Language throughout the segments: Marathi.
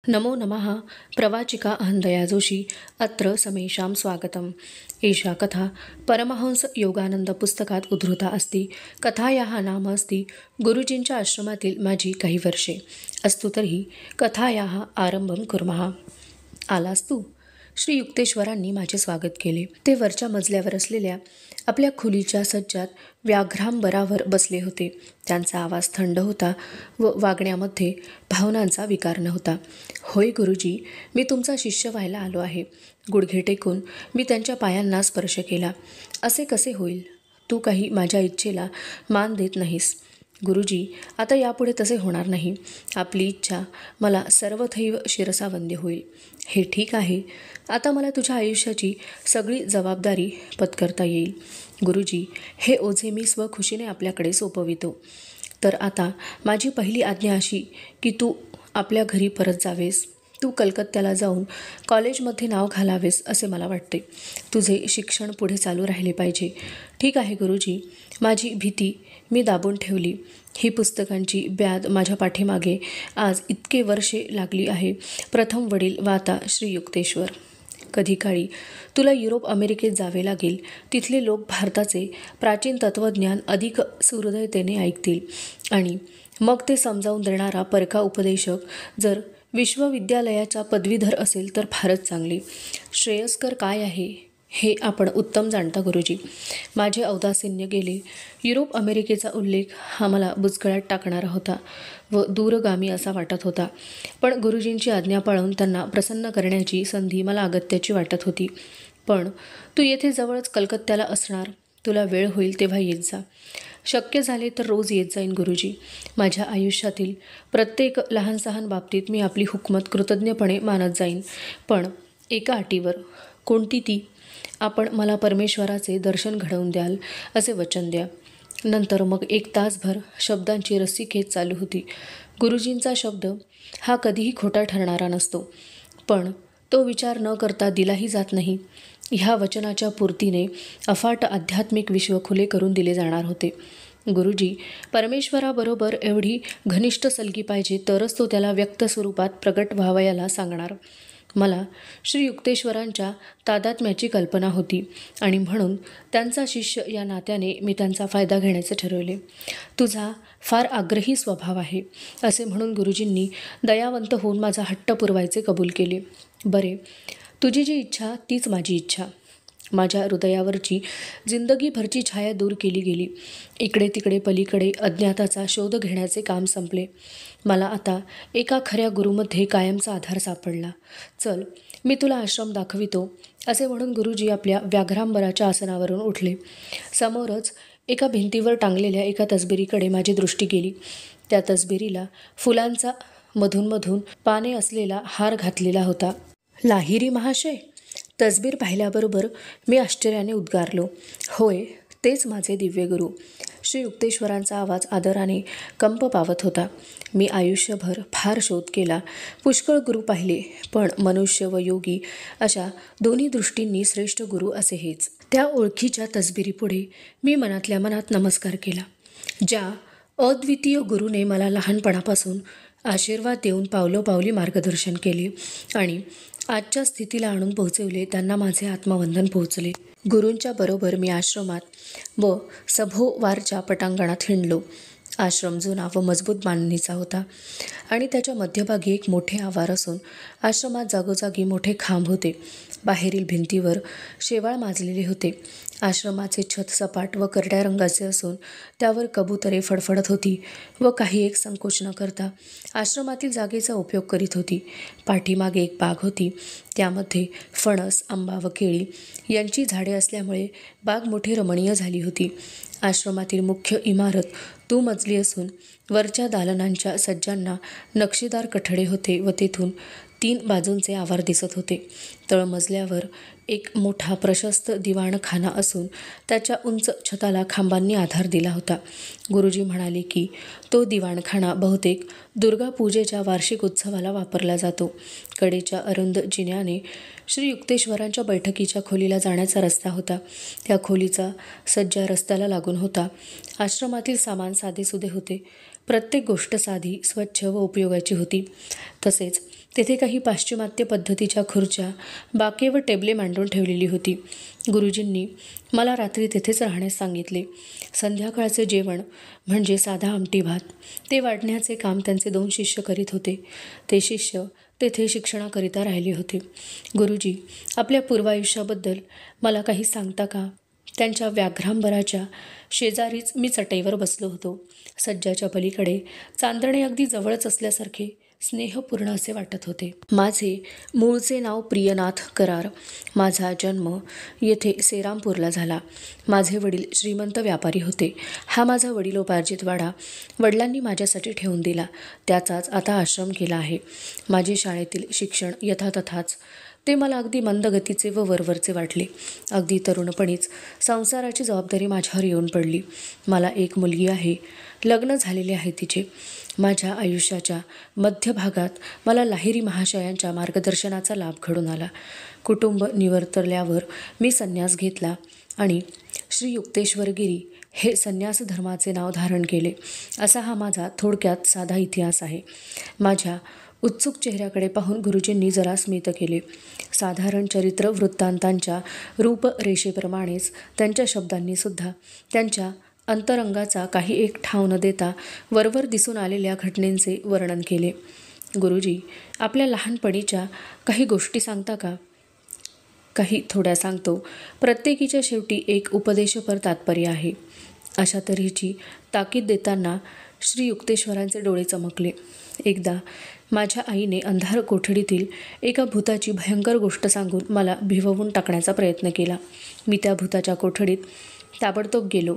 नमो नमः। प्रवाचिका अहंदया जोशी अत्र समेषां स्वागतम्। एषा कथा परमहंस योगानंद पुस्तकात उद्धृता अस्ति। कथायाः नाम अस्ति गुरुजींच्या आश्रमातील माझी काही वर्षे। अस्तु तर्हि कथायाः आरंभं कुर्मः। आलास तू? श्री युक्तेश्वरांनी माझे स्वागत केले। ते वरच्या मजल्यावर असलेल्या आपल्या खोलीच्या सज्जात व्याघ्रांबरावर बसले होते। त्यांचा आवाज थंड होता व वागण्यामध्ये भावनांचा विकार नव्हता। होय गुरुजी, मी तुमचा शिष्य व्हायला आलो आहे। गुडघे टेकून मी त्यांच्या पायांना स्पर्श केला। असे कसे होईल? तू काही माझ्या इच्छेला मान देत नाहीस। गुरुजी, आता यापुढे तसे होणार नाही। आपली इच्छा मला सर्वथैव शिरसा वंद्य होईल। हे ठीक आहे। आता मला तुझ्या आयुष्याची सगळी जबाबदारी पत्करता येईल। गुरुजी, हे ओझे मी स्वखुशीने आपल्याकडे सोपवितो। तर आता माझी पहिली आज्ञा अशी की तू आपल्या घरी परत जावेस। तू कलकत्त्याला जाऊन कॉलेजमध्ये नाव घालावेस असे मला वाटते। तुझे शिक्षण पुढे चालू राहिले पाहिजे। ठीक आहे गुरुजी, माझी भीती मी दाबून ठेवली। ही पुस्तकांची ब्याद माझ्या पाठीमागे आज इतके वर्षे लागली आहे। प्रथम वडील व आता श्री युक्तेश्वर। कधी काळी तुला युरोप अमेरिकेत जावे लागेल। तिथले लोक भारताचे प्राचीन तत्त्वज्ञान अधिक सुहृदयतेने ऐकतील आणि मग ते समजावून देणारा परका उपदेशक जर विश्वविद्यालयाचा पदवीधर असेल तर फारच चांगले। श्रेयस्कर काय आहे हे आपण उत्तम जाणता गुरुजी। माझे औदासिन्य गेले। युरोप अमेरिकेचा उल्लेख हा मला बुचकळ्यात टाकणारा होता व दूरगामी असा वाटत होता। पण गुरुजींची आज्ञा पाळून त्यांना प्रसन्न करण्याची संधी मला अगत्याची वाटत होती। पण तू येथे जवळच कलकत्त्याला असणार। तुला वेळ होईल तेव्हा येत जा। शक्य झाले तर रोज येत जाईन गुरुजी। माझ्या आयुष्यातील प्रत्येक लहान सहान बाबतीत मी आपली हुकमत कृतज्ञपणे मानत जाईन। पण एका अटीवर। कोणती ती? आपण मला परमेश्वराचे दर्शन घडवून द्याल असे वचन द्या। नंतर मग एक तासभर शब्दांची रस्सीखेच चालू होती। गुरुजींचा शब्द हा कधीही खोटा ठरणारा नसतो, पण तो विचार न करता दिलाही जात नाही। ह्या वचनाच्या पूर्तीने अफाट आध्यात्मिक विश्व खुले करून दिले जाणार होते। गुरुजी, परमेश्वराबरोबर एवढी घनिष्ठ सलगी पाहिजे तरच तो त्याला व्यक्त स्वरूपात प्रगट व्हावयाला सांगणार। मला श्री युक्तेश्वरांच्या तादात्म्याची कल्पना होती आणि म्हणून त्यांचा शिष्य या नात्याने मी त्यांचा फायदा घेण्याचे ठरवले। तुझा फार आग्रही स्वभाव आहे असे म्हणून गुरुजींनी दयावंत होऊन माझा हट्ट पुरवायचे कबूल केले। बरे, तुझी जी इच्छा तीच माझी इच्छा। माझ्या हृदयावरची जिंदगीभरची छाया दूर केली गेली। इकडे तिकडे पलीकडे अज्ञाताचा शोध घेण्याचे काम संपले। मला आता एका खऱ्या गुरुमध्ये कायमचा आधार सापडला। चल, मी तुला आश्रम दाखवितो असे म्हणून गुरुजी आपल्या व्याघ्रांबराच्या आसनावरून उठले। समोरच एका भिंतीवर टांगलेल्या एका तसबिरीकडे माझी दृष्टी गेली। त्या तसबिरीला फुलांचा मधून पाने असलेला हार घातलेला होता। लाहिरी महाशय? तसबीर पाहिल्याबरोबर मी आश्चर्याने उद्गारलो। होय, तेच माझे दिव्य गुरु। श्री युक्तेश्वरांचा आवाज आदराने कंप पावत होता। मी आयुष्यभर फार शोध केला, पुष्कळ गुरु पाहिले, पण मनुष्य व योगी अशा दोन्ही दृष्टींनी श्रेष्ठ गुरु असे हेच। त्या ओळखीच्या तसबिरीपुढे मी मनातल्या मनात नमस्कार केला। ज्या अद्वितीय गुरुने मला लहानपणापासून आशीर्वाद देऊन पावलोपावली मार्गदर्शन केले आणि आजच्या स्थितीला आणून पोहोचवले, त्यांना माझे आत्मवंदन पोहोचले। गुरूंच्या बरोबर मी आश्रमात व सभोवारच्या पटांगणात हिंडलो। आश्रम जुना व मजबूत बांधणीचा होता आणि त्याच्या मध्यभागी एक मोठे आवार असून आश्रमात जागोजागी मोठे खांब होते। बाहेरील भिंतीवर शेवाळ माजलेले होते। आश्रमाचे छत सपाट व करड्या रंगाचे असून त्यावर कबुतरे फडफडत होती व काही एक संकोच न करता आश्रमातील जागेचा उपयोग करीत होती। पाठीमागे एक बाग होती। त्यामध्ये फणस, आंबा व केळी यांची झाडे असल्यामुळे बाग मोठी रमणीय झाली होती। आश्रमातील मुख्य इमारत दुमजली असून वरच्या दालनांच्या सज्जांना नक्षीदार कठडे होते व तेथून 3 बाजूंचे आवार दिसत होते। तळमजल्यावर एक मोठा प्रशस्त दिवाणखाना असून त्याच्या उंच छताला खांबांनी आधार दिला होता। गुरुजी म्हणाले की तो दिवाणखाना बहुतेक दुर्गापूजेच्या वार्षिक उत्सवाला वापरला जातो। कडेच्या अरुंद जिन्याने श्री युक्तेश्वरांच्या बैठकीच्या खोलीला जाण्याचा रस्ता होता। त्या खोलीचा सज्जा रस्त्याला लागून होता। आश्रमातील सामान साधेसुधे होते। प्रत्येक गोष्ट साधी, स्वच्छ व उपयोगाची होती। तसेच तेथे काही पाश्चिमात्य पद्धतीच्या खुर्च्या, बाके व टेबले मांडून ठेवलेली होती. गुरुजींनी मला रात्री तेथेच राहण्यास सांगितले. संध्याकाळचे जेवण म्हणजे साधा आमटी भात, ते वाढण्याचे काम त्यांचे 2 शिष्य करीत होते. ते शिष्य तेथे शिक्षणाकरिता राहिले होते. गुरुजी, आपल्या पूर्वायुष्याबद्दल मला काही सांगता का? त्यांच्या व्याघ्रांबराच्या शेजारीच मी चटईवर बसलो होतो. सज्जाच्या पलीकडे चांदणे अगदी जवळच असल्यासारखे स्नेहपूर्ण असे वाटत होते. माझे मूळचे नाव प्रियनाथ करार. माझा जन्म येथे सेरामपूरला झाला. माझे वडील श्रीमंत व्यापारी होते. हा माझा वडिलोपार्जित वाडा वडिलांनी माझ्यासाठी ठेवून दिला. त्याचाच आता आश्रम केला आहे. माझे शाळेतील शिक्षण यथातथाच. ते मला अगदी मंदगतीचे व वरवरचे वाटले. अगदी तरुणपणीच संसाराची जबाबदारी माझ्यावर येऊन पडली. मला एक मुलगी आहे. लग्न झालेले आहे तिचे. माझ्या आयुष्याच्या मध्यभागात मला लाहिरी महाशयांच्या मार्गदर्शनाचा लाभ घडून आला. कुटुंब निवर्तल्यावर मी संन्यास घेतला आणि श्री युक्तेश्वरगिरी हे संन्यास धर्माचे नाव धारण केले. असा हा माझा थोडक्यात साधा इतिहास आहे. माझ्या उत्सुक चेहऱ्याकडे पाहून गुरुजींनी जरा स्मित केले. साधारण चरित्र वृत्तांतांच्या रूपरेषेप्रमाणेच त्यांच्या शब्दांनी सुद्धा त्यांच्या अंतरंगाचा काही एक ठाव न देता वरवर दिसून आलेल्या घटनेंचे वर्णन केले. गुरुजी, आपल्या लहानपणीच्या काही गोष्टी सांगता का? काही थोड्या सांगतो. प्रत्येकीच्या शेवटी एक उपदेशपर तात्पर्य आहे. अशा तऱ्हेची ताकीद देताना श्री युक्तेश्वरांचे डोळे चमकले. एकदा माझ्या आईने अंधार कोठडीतील एका भूताची भयंकर गोष्ट सांगून मला भिववून टाकण्याचा प्रयत्न केला. मी त्या भूताच्या कोठडीत ताबडतोब गेलो,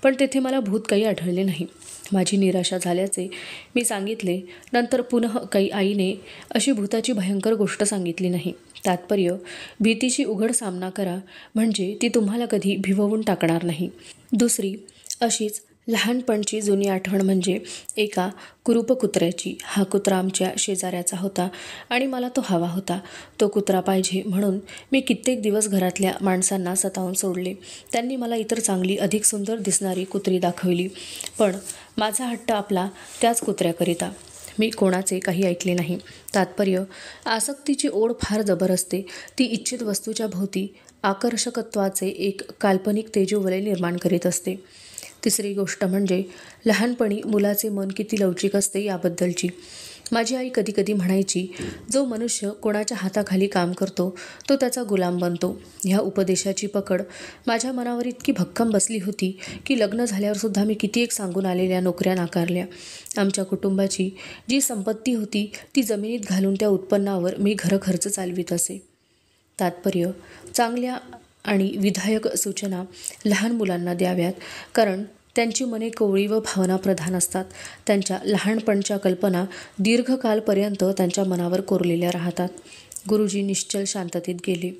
पण तेथे मला भूत काही आढळले नाही. माझी निराशा झाल्याचे मी सांगितले. नंतर पुनः काही आईने अशी भूताची भयंकर गोष्ट सांगितली नाही. तात्पर्य, भीतीशी उघड सामना करा, म्हणजे ती तुम्हाला कधी भिववून टाकणार नाही. दुसरी अशीच लहानपणची जुनी आठवण म्हणजे एका कुरूप कुत्र्याची. हा कुत्रा आमच्या शेजाऱ्याचा होता आणि मला तो हवा होता. तो कुत्रा पाहिजे म्हणून मी कित्येक दिवस घरातल्या माणसांना सतावून सोडले. त्यांनी मला इतर चांगली, अधिक सुंदर दिसणारी कुत्री दाखवली, पण माझा हट्ट आपला त्याच कुत्र्याकरिता. मी कोणाचे काही ऐकले नाही. तात्पर्य, आसक्तीची ओढ फार जबर असते. ती इच्छित वस्तूच्या भोवती आकर्षकत्वाचे एक काल्पनिक तेजोवलय निर्माण करीत असते. तिसरी गोष्ट म्हणजे लहानपणी मुलाचे मन किती लवचिक असते याबद्दलची. माझी आई कधी कधी म्हणायची, जो मनुष्य कोणाच्या हाताखाली काम करतो तो त्याचा गुलाम बनतो. ह्या उपदेशाची पकड माझ्या मनावर इतकी भक्कम बसली होती की लग्न झाल्यावर सुद्धा मी कित्येक सांगून आलेल्या नोकऱ्या नाकारल्या. आमच्या कुटुंबाची जी संपत्ती होती ती जमिनीत घालून त्या उत्पन्नावर मी घरखर्च चालवित असे. तात्पर्य, चांगल्या आणि विधायक सूचना लहान मुलांना द्याव्यात, कारण त्यांची मने कोवळी व भावनाप्रधान असतात. त्यांच्या लहानपणच्या कल्पना दीर्घकालपर्यंत त्यांच्या मनावर कोरलेल्या राहतात. गुरुजी निश्चल शांततेत गेले.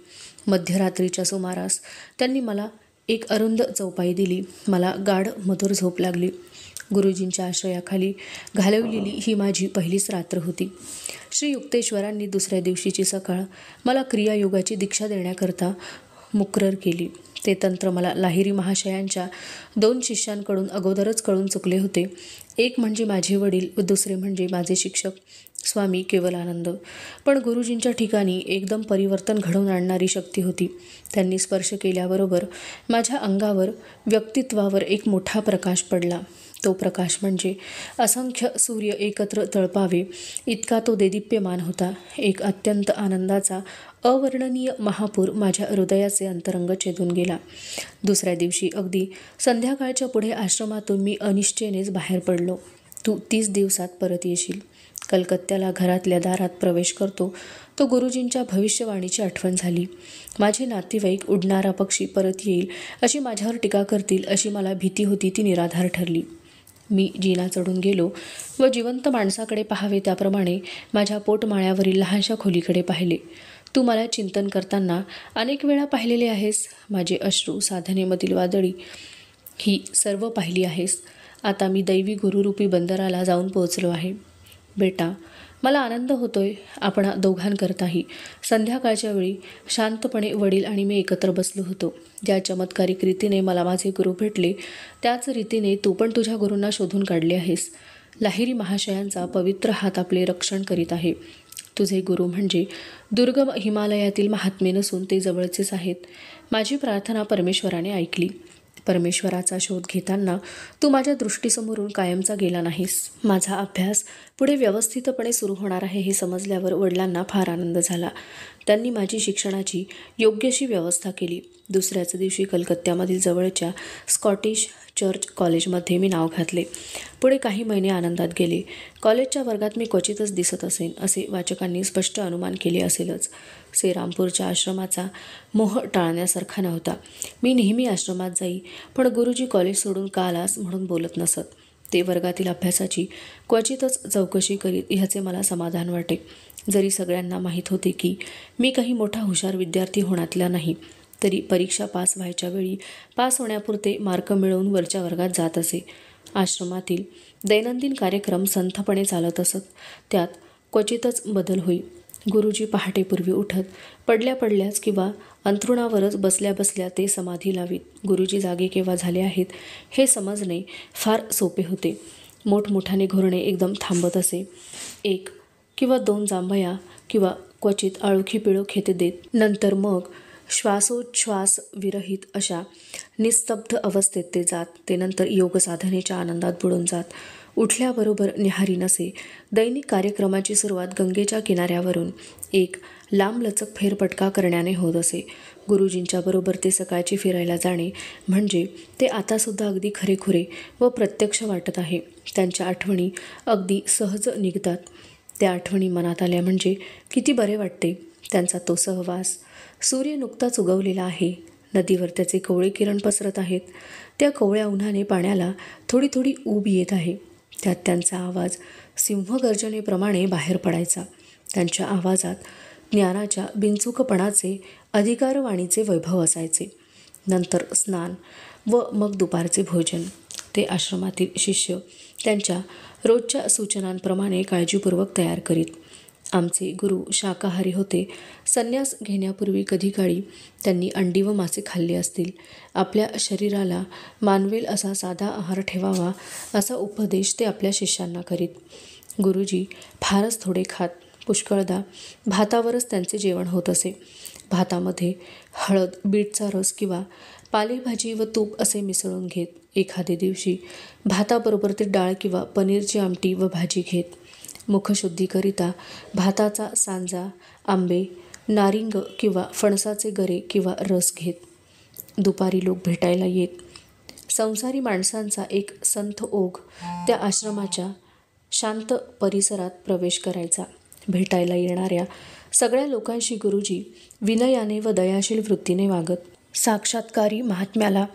मध्यरात्रीच्या सुमारास त्यांनी मला एक अरुंद चौपाई दिली. मला गाढ मधुर झोप लागली. गुरुजींच्या आश्रयाखाली घालवलेली ही माझी पहिलीच रात्र होती. श्री युक्तेश्वरांनी दुसऱ्या दिवशीची सकाळ मला क्रियायोगाची दीक्षा देण्याकरता मुकरर केली. ते तंत्र मला लाहिरी महाशयांच्या 2 शिष्यांकडून अगोदरच कळून चुकले होते. एक म्हणजे माझे वडील व दुसरे म्हणजे माझे शिक्षक स्वामी केवलानंद. पण गुरुजींच्या ठिकाणी एकदम परिवर्तन घडवून आणणारी शक्ती होती. त्यांनी स्पर्श केल्याबरोबर माझ्या अंगावर, व्यक्तित्वावर एक मोठा प्रकाश पडला. तो प्रकाश म्हणजे असंख्य सूर्य एकत्र तळपावे इतका तो देदीप्यमान होता. एक अत्यंत आनंदाचा अवर्णनीय महापूर माझ्या हृदयाचे अंतरंग छेदून गेला. दुसऱ्या दिवशी अगदी संध्याकाळच्या पुढे आश्रमातून मी अनिश्चयनेच बाहेर पडलो. तू 30 दिवसात परत येशील. कलकत्त्याला घरातल्या दारात प्रवेश करतो तो गुरुजींच्या भविष्यवाणीची आठवण झाली. माझे नातेवाईक उडणारा पक्षी परत येईल अशी माझ्यावर टीका करतील अशी मला भीती होती, ती निराधार ठरली. मी जिना चढून गेलो व जिवंत माणसाकडे पाहावे त्याप्रमाणे माझ्या पोटमाळ्यावरील लहानशा खोलीकडे पाहिले. तू मला चिंतन करताना अनेक वेळा पाहिलेले आहेस. माझे अश्रू, साधनेमधील वादळी ही सर्व पाहिली आहेस. आता मी दैवी गुरुरूपी बंदराला जाऊन पोहोचलो आहे. बेटा, मला आनंद होतोय आपण दोघांकरताही. संध्याकाळच्या वेळी शांतपणे वडील आणि मी एकत्र बसलो होतो. ज्या चमत्कारिक रीतीने मला माझे गुरु भेटले त्याच रीतीने तू पण तुझ्या गुरूंना शोधून काढले आहेस. लाहिरी महाशयांचा पवित्र हात आपले रक्षण करीत आहे. तुझे गुरु म्हणजे दुर्गम हिमालयातील महात्मे नसून ते जवळचेच आहेत. माझी प्रार्थना परमेश्वराने ऐकली. परमेश्वराचा शोध घेताना तू माझ्या दृष्टीसमोरून कायमचा गेला नाहीस. माझा अभ्यास पुढे व्यवस्थितपणे सुरू होणार आहे हे समजल्यावर वडिलांना फार आनंद झाला. त्यांनी माझी शिक्षणाची योग्यशी व्यवस्था केली. दुसऱ्याच दिवशी कलकत्त्यामधील जवळच्या स्कॉटिश चर्च कॉलेजमध्ये मी नाव घातले. पुढे काही महिने आनंदात गेले. कॉलेजच्या वर्गात मी क्वचितच दिसत असेन असे वाचकांनी स्पष्ट अनुमान केले असेलच. श्रीरामपूरच्या आश्रमाचा मोह टाळण्यासारखा नव्हता. मी नेहमी आश्रमात जाई, पण गुरुजी कॉलेज सोडून का आलास म्हणून बोलत नसत. ते वर्गातील अभ्यासाची क्वचितच चौकशी करीत ह्याचे मला समाधान वाटे. जरी सगळ्यांना माहीत होते की मी काही मोठा हुशार विद्यार्थी होण्यातला नाही, तरी परीक्षा पास व्हायच्या वेळी पास होण्यापुरते मार्क मिळवून वरच्या वर्गात जात असे. आश्रमातील दैनंदिन कार्यक्रम संथपणे चालत असत. त्यात क्वचितच बदल होई. गुरुजी पहाटेपूर्वी उठत पडल्याच किंवा अंथरुणावरच बसल्या ते समाधी लावीत. गुरुजी जागे केव्हा झाले आहेत हे समजणे फार सोपे होते. मोठमोठाने घोरणे एकदम थांबत असे. 1 किंवा 2 जांभया किंवा क्वचित आळुखी पिळूक येते देत. नंतर मग श्वासोच्छ्वास विरहित अशा निस्तब्ध अवस्थेत ते जात. ते नंतर योग साधनेच्या आनंदात बुडून जात. उठल्याबरोबर निहारी नसे. दैनिक कार्यक्रमाची सुरुवात गंगेच्या किनाऱ्यावरून एक लांबलचक फेरफटका करण्याने होत असे. गुरुजींच्या बरोबर ते सकाळची फिरायला जाणे म्हणजे ते आतासुद्धा अगदी खरेखुरे व प्रत्यक्ष वाटत आहे. त्यांच्या आठवणी अगदी सहज निघतात. त्या आठवणी मनात आल्या म्हणजे किती बरे वाटते. त्यांचा तो सहवास. सूर्य नुकताच उगवलेला आहे. नदीवर त्याचे कोवळे किरण पसरत आहेत. त्या कोवळ्या उन्हाने पाण्याला थोडी थोडी ऊब येत आहे. त्यात त्यांचा आवाज सिंहगर्जनेप्रमाणे बाहेर पडायचा. त्यांच्या आवाजात ज्ञानाच्या बिनचूकपणाचे अधिकारवाणीचे वैभव असायचे. नंतर स्नान व मग दुपारचे भोजन. ते आश्रमातील शिष्य त्यांच्या रोजच्या सूचनांप्रमाणे काळजीपूर्वक तयार करीत. आमचे गुरु शाकाहारी होते. संन्यास घेण्यापूर्वी कधी काळी त्यांनी अंडी व मासे खाल्ले असतील. आपल्या शरीराला मानवेल असा साधा आहार ठेवावा असा उपदेश ते आपल्या शिष्यांना करीत. गुरुजी फारच थोडे खात. पुष्कळदा भातावरच त्यांचे जेवण होत असे. भातामध्ये हळद, बीटचा रस किंवा पालेभाजी व तूप असे मिसळून घेत. एखादे दिवशी भाताबरोबर ते डाळ किंवा पनीरची आमटी व भाजी घेत. मुखशुद्धीकरिता भाताचा सांजा, आंबे, नारिंग किंवा फणसाचे गरे किंवा रस घेत. दुपारी लोक भेटायला येत. संसारी माणसांचा एक संथ ओघ त्या आश्रमाच्या शांत परिसरात प्रवेश करायचा. भेटायला येणाऱ्या सगळ्या लोकांशी गुरुजी विनयाने व दयाशील वृत्तीने वागत. साक्षात्कारी महात्म्याला,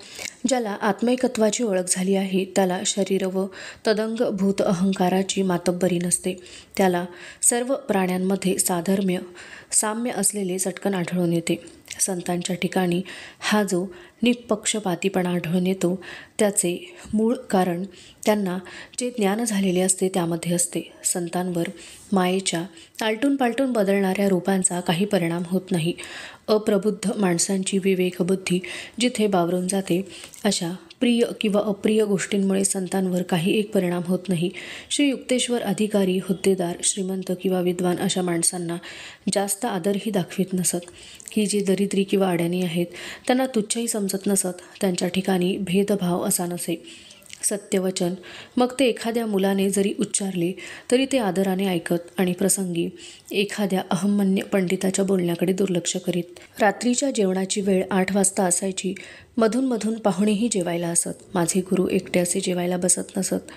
ज्याला आत्मैकत्वाची ओळख झाली आहे, त्याला शरीर व तदंग भूत अहंकाराची मातब्बरी नसते. त्याला सर्व प्राण्यांमध्ये साम्य असलेले चटकन आढळून येते. संतांच्या ठिकाणी हा जो निःपक्षपातीपणा आढळून येतो त्याचे मूळ कारण त्यांना जे ज्ञान झालेले असते त्यामध्ये असते. संतांवर मायेच्या आलटून पालटून बदलणाऱ्या रूपांचा काही परिणाम होत नाही. अप्रबुद्ध माणसांची विवेकबुद्धी जिथे बावरून जाते अशा प्रिय किंवा अप्रिय गोष्टींमुळे संतांवर काही एक परिणाम होत नाही. श्री युक्तेश्वर अधिकारी, हुद्देदार, श्रीमंत किंवा विद्वान अशा माणसांना जास्त आदरही दाखवित नसत. ही जी दरिद्री किंवा अड्याणी आहेत त्यांना तुच्छही समजत नसत. त्यांच्या ठिकाणी भेदभाव असा नसे. सत्यवचन मग ते एखाद्या मुलाने जरी उच्चारले तरी ते आदराने ऐकत आणि प्रसंगी एखाद्या अहंमन्य पंडिताच्या बोलण्याकडे दुर्लक्ष करीत. रात्रीच्या जेवणाची वेळ 8 वाजता असायची. मधून मधून पाहुणेही जेवायला असत. माझे गुरु एकटे असे जेवायला बसत नसत.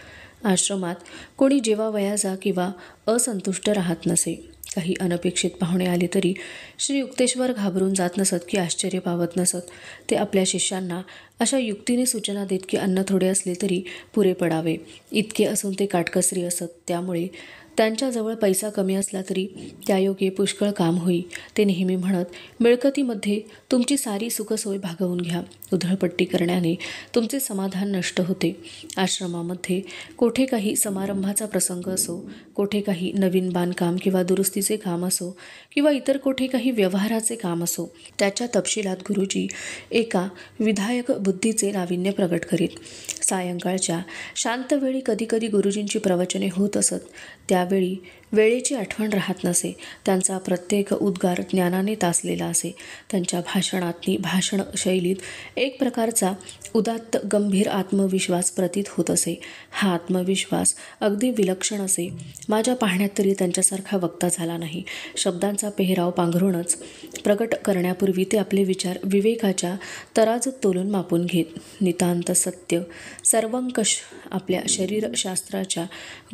आश्रमात कोणी जेवावयाचा किंवा असंतुष्ट राहत नसे. काही अनपेक्षित पाहुणे आले तरी श्री युक्तेश्वर घाबरून जात नसत की आश्चर्य पावत नसत. ते आपल्या शिष्यांना अशा युक्तीने सूचना देत की अन्न थोडे असले तरी पुरे पडावे. इतके असून ते काटकसरी असत. त्यामुळे त्यांच्याजवळ पैसा कमी असला तरी त्यायोगे पुष्कळ काम होई. ते नेहमी म्हणत, मिळकतीमध्ये तुमची सारी सुखसोय भागवून घ्या. उधळपट्टी करण्याने तुमचे समाधान नष्ट होते. आश्रमामध्ये कोठे काही समारंभाचा प्रसंग असो, कोठे काही नवीन बांधकाम किंवा दुरुस्तीचे काम असो किंवा इतर कोठे काही व्यवहाराचे काम असो, त्याच्या तपशिलात गुरुजी एका विधायक बुद्धीचे नाविन्य प्रगट करीत. सायंकाळच्या शांत वेळी कधीकधी गुरुजींची प्रवचने होत असत. त्यावेळी वेळेची आठवण राहत नसे. त्यांचा प्रत्येक उद्गार ज्ञानाने तासलेला असे. त्यांच्या भाषणातनी भाषण शैलीत एक प्रकारचा उदात्त गंभीर आत्मविश्वास प्रतीत होत असे. हा आत्मविश्वास अगदी विलक्षण असे. माझ्या पाहण्यात तरी त्यांच्यासारखा वक्ता झाला नाही. शब्दांचा पेहराव पांघरूनच प्रकट करण्यापूर्वी ते आपले विचार विवेकाच्या तराजूत तोलून मापून घेत. नितांत सत्य सर्वंकष आपल्या शरीरशास्त्राच्या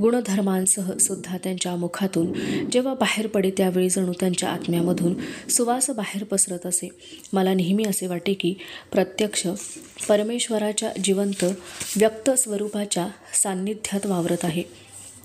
गुणधर्मांसह सुद्धा त्यांच्या मुखातून जेव्हा बाहेर पडे त्यावेळी जणू त्यांच्या आत्म्यामधून सुवास बाहेर पसरत असे. मला नेहमी असे वाटे की प्रत्यक्ष परमेश्वराच्या जिवंत व्यक्त स्वरूपाच्या सान्निध्यात वावरत आहे.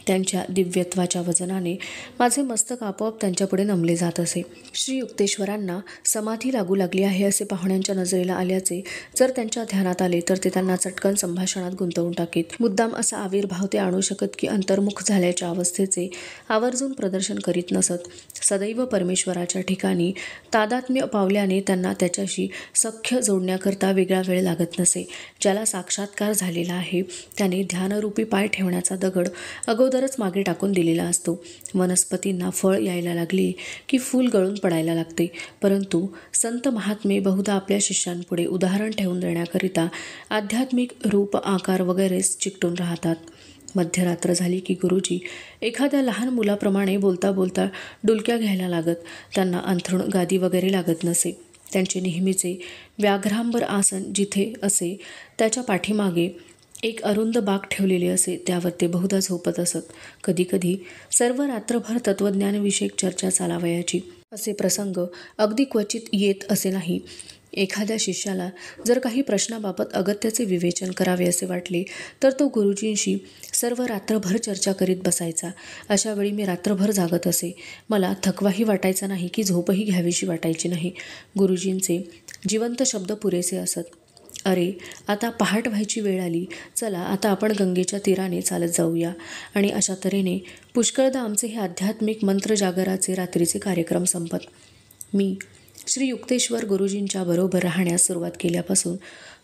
त्यांच्या दिव्यत्वाच्या वजनाने माझे मस्तक आपोआप त्यांच्यापुढे नमले जात असे. श्री युक्तेश्वरांना समाधी लागू लागली आहे असे पाहुण्यांच्या नजरेला आल्याचे जर त्यांच्या ध्यानात आले तर ते त्यांना चटकन संभाषणात गुंतवून टाकीत. मुद्दाम असा आविर्भाव ते आणू शकत की अंतर्मुख झाल्याच्या अवस्थेचे आवर्जून प्रदर्शन करीत नसत. सदैव परमेश्वराच्या ठिकाणी तादात्म्य पावल्याने त्यांना त्याच्याशी सख्य जोडण्याकरता वेगळा वेळ लागत नसे. ज्याला साक्षात्कार झालेला आहे त्याने ध्यानरूपी पाय ठेवण्याचा दगड अगोदरच मागे टाकून दिलेला असतो. वनस्पतींना फळ यायला लागले की फूल गळून पडायला लागते. परंतु संत महात्मे बहुधा आपल्या शिष्यांपुढे उदाहरण ठेवून देण्याकरिता आध्यात्मिक रूप आकार वगैरेच चिकटून राहतात. मध्यरात्र झाली की गुरुजी एखाद्या लहान मुलाप्रमाणे बोलता बोलता डुलक्या घ्यायला लागत. त्यांना अंथरूण गादी वगैरे लागत नसे. त्यांचे नेहमीचे व्याघ्रांबर आसन जिथे असे त्याच्या पाठीमागे एक अरुंद बाक ठेवलेले असे. त्यावर ते बहुधा झोपत असत. कधीकधी सर्व रात्रभर तत्त्वज्ञानविषयक चर्चा चालावयाची. असे प्रसंग अगदी क्वचित येत असे नाही. एखाद्या शिष्याला जर काही प्रश्नाबाबत अगत्याचे विवेचन करावे असे वाटले तर तो गुरुजींशी सर्व रात्रभर चर्चा करीत बसायचा. अशा वेळी मी रात्रभर जागत असे. मला थकवाही वाटायचा नाही की झोपही घ्यावीशी वाटायची नाही. गुरुजींचे जिवंत शब्द पुरेसे असत. अरे आता पहाट व्हायची वेळ आली, चला आता आपण गंगेच्या तीराने चालत जाऊया. आणि अशा तऱ्हेने पुष्कळदा आमचे हे आध्यात्मिक मंत्र जागराचे रात्रीचे कार्यक्रम संपत. मी श्री युक्तेश्वर गुरुजींच्या बरोबर राहण्यास सुरुवात केल्यापासून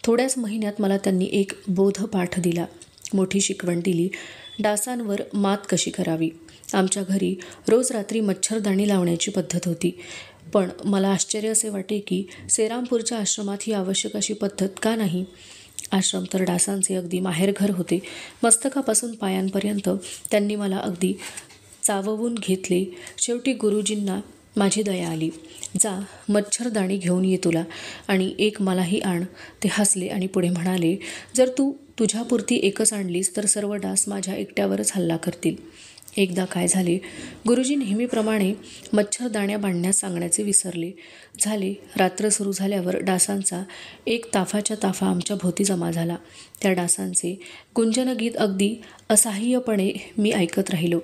थोड्याच महिन्यात मला त्यांनी एक बोधपाठ दिला. मोठी शिकवण दिली. डासांवर मात कशी करावी. आमच्या घरी रोज रात्री मच्छरदाणी लावण्याची पद्धत होती. पण मला आश्चर्य असे वाटे की सेरामपूरच्या आश्रमात ही आवश्यक अशी पद्धत का नाही. आश्रम तर डासांचे अगदी माहेरघर होते. मस्तकापासून पायांपर्यंत त्यांनी मला अगदी चाववून घेतले. शेवटी गुरुजींना माझी दया आली. जा मच्छरदाणी घेऊन ये तुला आणि एक मलाही आण. ते हसले आणि पुढे म्हणाले, जर तू तुझ्यापुरती एकच आणलीस तर सर्व डास माझ्या एकट्यावरच हल्ला करतील. एकदा काय झाले, गुरुजी नेहमीप्रमाणे मच्छरदाण्या बांधण्यास सांगण्याचे विसरले. झाले रात्र सुरू झाल्यावर डासांचा एक ताफाच्या ताफा आमच्या भोवती जमा झाला. त्या डासांचे गुंजनगीत अगदी असहाय्यपणे मी ऐकत राहिलो.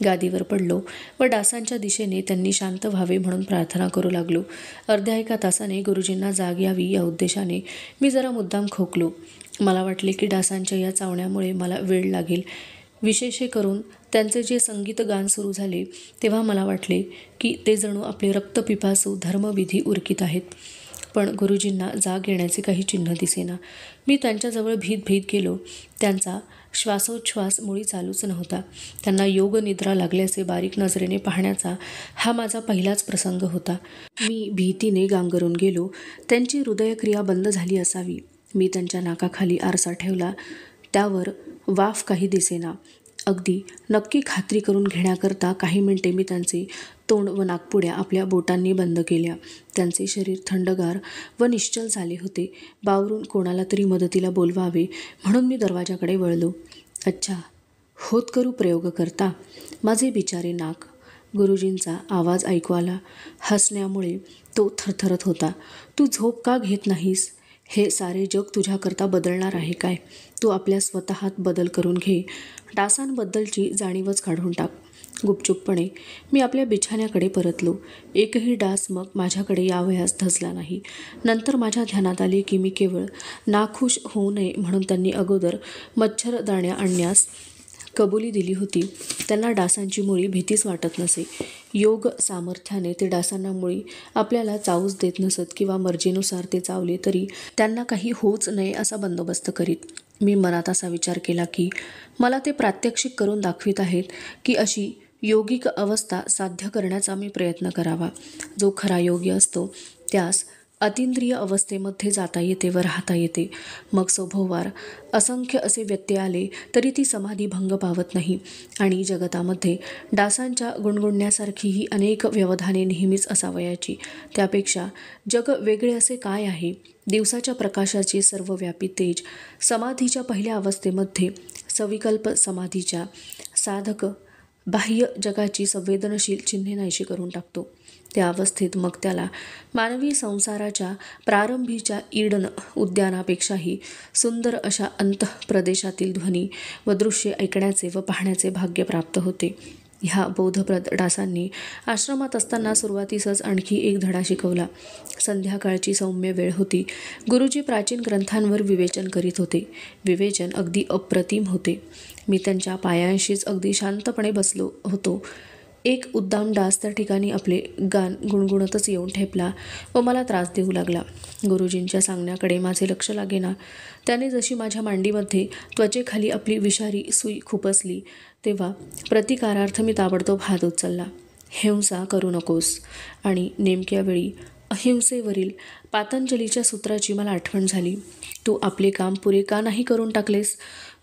गादीवर पडलो व डासांच्या दिशेने त्यांनी शांत व्हावे म्हणून प्रार्थना करू लागलो. अर्ध्या एका तासाने गुरुजींना जाग यावी या उद्देशाने मी जरा मुद्दाम खोकलो. मला वाटले की डासांच्या या चावण्यामुळे मला वेळ लागेल. विशेषे करून त्यांचे जे संगीत गान सुरू झाले तेव्हा मला वाटले की ते जणू आपले रक्तपिपासू धर्मविधी उरकीत आहेत. पण गुरुजींना जाग येण्याचे काही चिन्ह दिसेना. मी त्यांच्याजवळ भीत गेलो. त्यांचा श्वासोच्छ्वास मुळी चालूच नव्हता. त्यांना योग निद्रा लागल्याचे बारीक नजरेने पाहण्याचा हा माझा पहिलाच प्रसंग होता. मी भीतीने गांगरून गेलो. त्यांची हृदयक्रिया बंद झाली असावी. मी त्यांच्या नाकाखाली आरसा ठेवला. त्यावर वाफ काही दिसेना. अगदी नक्की खात्री करून घेण्याकरता काही मिनिटे मी त्यांचे तोंड व नाकपुड्या आपल्या बोटांनी बंद केल्या. त्यांचे शरीर थंडगार व निश्चल झाले होते. बावरून कोणाला तरी मदतीला बोलवावे म्हणून मी दरवाजाकडे वळलो. अच्छा, होत करू प्रयोग करता. माझे बिचारे नाक. गुरुजींचा आवाज ऐकू आला. हसण्यामुळे तो थरथरत होता. तू झोप का घेत नाहीस? हे सारे जग तुझ्याकरता बदलणार आहे काय? तू आपल्या स्वतःत बदल करून घे. डासांबद्दलची जाणीवच काढून टाक. गुपचूपपणे मी आपल्या बिछाण्याकडे परतलो. एकही डास मग माझ्याकडे यावयास धसला नाही. नंतर माझ्या ध्यानात आले की मी केवळ नाखुश होऊ नये म्हणून त्यांनी अगोदर मच्छरदाण्या आणण्यास कबुली दिली होती. त्यांना डासांची मुळी भीतीच वाटत नसे. योग सामर्थ्याने ते डासांना मुळी आपल्याला चावूच देत नसत किंवा मर्जीनुसार ते चावले तरी त्यांना काही होऊच नये असा बंदोबस्त करीत. मी मनात असा विचार केला की मला ते प्रात्यक्षिक करून दाखवित आहेत की अशी योगिक अवस्था साध्य करण्याचा मी प्रयत्न करावा. जो खरा योगी असतो त्यास अतींद्रिय अवस्थेमध्ये जाता येते व राहता येते. मग सभोवार असंख्य असे व्यत्यय आले तरी ती समाधी भंग पावत नाही आणि जगतामध्ये डासांच्या गुणगुणण्यासारखी ही अनेक व्यवधाने नेहमीच असावयाची. त्यापेक्षा जग वेगळे असे काय आहे? दिवसाच्या प्रकाशाचे सर्वव्यापी तेज समाधीच्या पहिल्या अवस्थेमध्ये सविकल्प समाधीच्या साधक बाह्य जगाची संवेदनशील चिन्हे नाहीशी करून टाकतो. त्या अवस्थेत मग त्याला मानवी संसाराच्या प्रारंभीच्या ईडन उद्यानापेक्षाही सुंदर अशा अंतःप्रदेशातील ध्वनी व दृश्ये ऐकण्याचे व पाहण्याचे भाग्य प्राप्त होते. ह्या बोधप्रद डासांनी आश्रमात असताना सुरुवातीसच आणखी एक धडा शिकवला. संध्याकाळची सौम्य वेळ होती. गुरुजी प्राचीन ग्रंथांवर विवेचन करीत होते. विवेचन अगदी अप्रतिम होते. मी त्यांच्या पायांशीच अगदी शांतपणे बसलो होतो. एक उद्दाम डास त्या ठिकाणी आपले गान गुणगुणतच येऊन ठेपला व मला त्रास देऊ लागला. गुरुजींच्या सांगण्याकडे माझे लक्ष लागेना. त्याने जशी माझ्या मांडीमध्ये त्वचेखाली आपली विषारी सुई खुपसली तेव्हा प्रतिकारार्थ मी ताबडतोब हात उचलला. हिंसा करू नकोस. आणि नेमक्या वेळी अहिंसेवरील पातंजलीच्या सूत्राची मला आठवण झाली. तू आपले काम पुरे का नाही करून टाकलेस?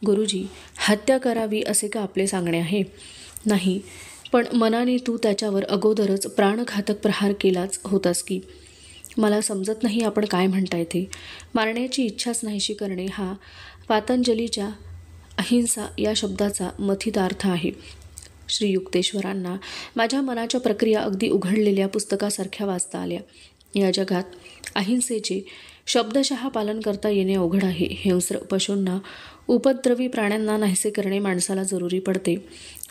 गुरुजी, हत्या करावी असे का आपले सांगणे आहे? नाही, पण मनाने तू त्याच्यावर अगोदरच प्राणघातक प्रहार केलाच होतास की. मला समजत नाही आपण काय म्हणताय ते. मारण्याची इच्छाच नाहीशी करणे हा पातंजलीच्या अहिंसा या शब्दाचा मथितार्थ आहे. श्री युक्तेश्वरांना माझ्या मनाच्या प्रक्रिया अगदी उघडलेल्या पुस्तकासारख्या वाचता आल्या. या जगात अहिंसेचे शब्दशः पालन करता येणे अवघड आहे. हिंस्र पशूंना, उपद्रवी प्राण्यांना नाहीसे करणे माणसाला जरुरी पडते,